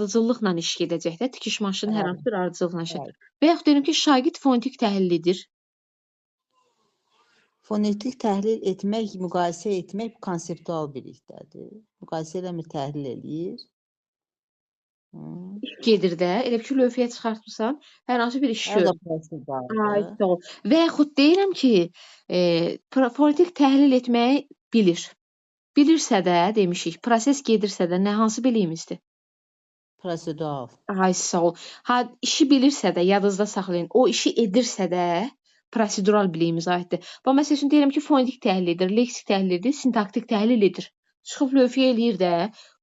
ardıcıllıqla iş gedəcək də, tikiş maşını hər Bəli, hansı bir ardıcıllıqla iş. bəli. Və yaxud deyirəm ki, şagird fonetik təhlillidir. Fonetik təhlil etmək, müqayisə etmək konseptual bilikdədir. Müqayisə eləmir, təhlil eləyir. İş gedir də, elə bir ki, lövhəyə çıxartmısan, hər hansı bir iş O da gör. Ay, proseduraldır. sağ ol. Və yaxud deyirəm ki, fonetik təhlil etməyi bilir. Bilirsə də, demişik, proses gedirsə də, nə hansı biliyimizdir? Prosedural. Ay, sağ ol. İşi bilirsə də, yadınızda saxlayın, o işi edirsə də, prosedural biliyimizə aiddir. Bax, məsəl üçün deyirəm ki, fonetik təhlil edir, leksik təhlil edir, sintaktik təhlil edir. Çıxıb lövhəyə eləyir də,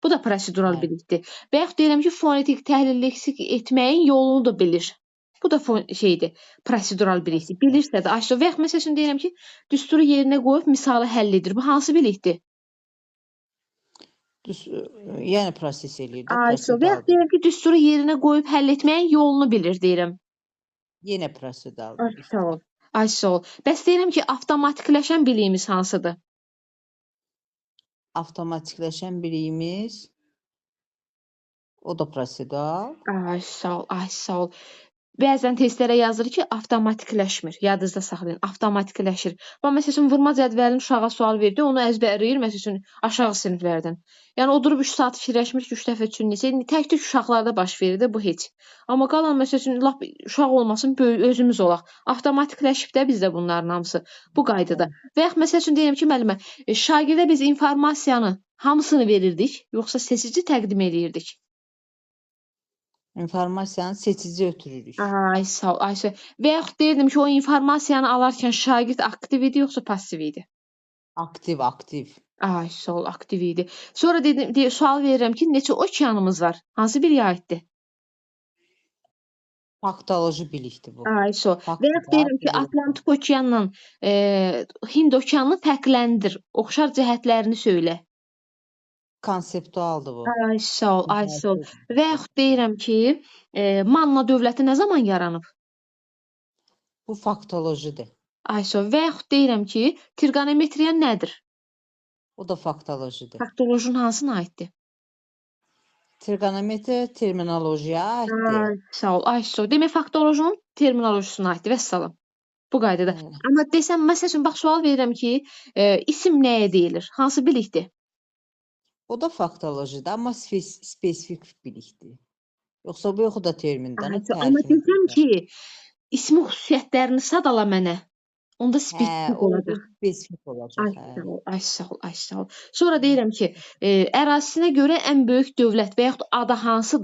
bu da prosedural Bəli. bilikdir. Və yaxud deyirəm ki, fonetik təhlil, leksik etməyin yolunu da bilir. Bu da prosedural bilikdir. Bilirsə də, aşağı. Və yaxud məsəl üçün deyirəm ki, düsturu yerinə qoyub misalı həll edir. Bu hansı bilikdir? Yəni proses eləyir də, Ay, və yaxud proseduraldır. deyirəm ki, düsturu yerinə qoyub həll etməyin yolunu bilir, deyirəm. Yenə prosedural Ay, bilikdir. sağ ol. Ay, sağ ol. Bəs deyirəm ki, avtomatikləşən biliyimiz hansıdır? Avtomatikləşən biliyimiz o da prosedural. Ay, sağ ol, ay, sağ ol. Bəzən testlərə yazır ki, avtomatikləşmir. Yadınızda saxlayın, avtomatikləşir. Bax, məsəl üçün, vurma cədvəlini uşağa sual verdi, onu əzbərləyir, məsəl üçün, aşağı siniflərdən. Yəni, oturub 3 saat fikirləşmir ki, 3 dəfə üçün neçə. Tək-tük uşaqlarda baş verir də bu heç. Amma qalan, məsəl üçün, lap uşaq olmasın, özümüz olaq. Avtomatikləşib də bizdə bunların hamısı bu qaydada. Və yaxud, məsəl üçün, deyirəm ki, müəllimə, şagirdə biz informasiyanı hamısını verirdik, yoxsa seçici təqdim edirdik? İnformasiyanı seçici ötürürük. Ay, sağ ol, Ayşə. Və yaxud deyirdim ki, o informasiyanı alarkən şagird aktiv idi, yoxsa passiv idi? Aktiv, aktiv. Ay, sağ ol, aktiv idi. Sonra sual verirəm ki, neçə okeanımız var? Hansı biriyə aiddir? Faktoloji bilikdir bu. Ay, sağ ol. Və yaxud deyirəm ki, Atlantik okeanla Hind okeanını fərqləndir. Oxşar cəhətlərini söylə. Konseptualdır bu. Ay, sağ ol, ay, sağ ol. Və yaxud deyirəm ki, Manna dövləti nə zaman yaranıb? Bu faktolojidir. Ay, sağ ol. Və yaxud deyirəm ki, trigonometriya nədir? O da faktolojidir. Faktolojinin hansına aiddir? Trigonometriya terminolojiyaya aiddir. Ay, sağ ol, ay, sağ ol. Demək, faktolojinin terminolojisine aiddir. Vəssalam. Bu qaydada. Amma desəm, məsəl üçün, bax, sual verirəm ki, isim nəyə deyilir? Hansı bilikdir? O da faktolojidir, amma spesifik bilikdir. Yoxsa bu yox da termindən. Amma desəm ki, ismi xüsusiyyətlərini sadala mənə. Onda spesifik olacaq. Spesifik olacaq. Ay, sağ ol, ay, sağ ol, ay, sağ ol. Sonra deyirəm ki, ərazisinə görə ən böyük dövlət və yaxud ada hansıdır?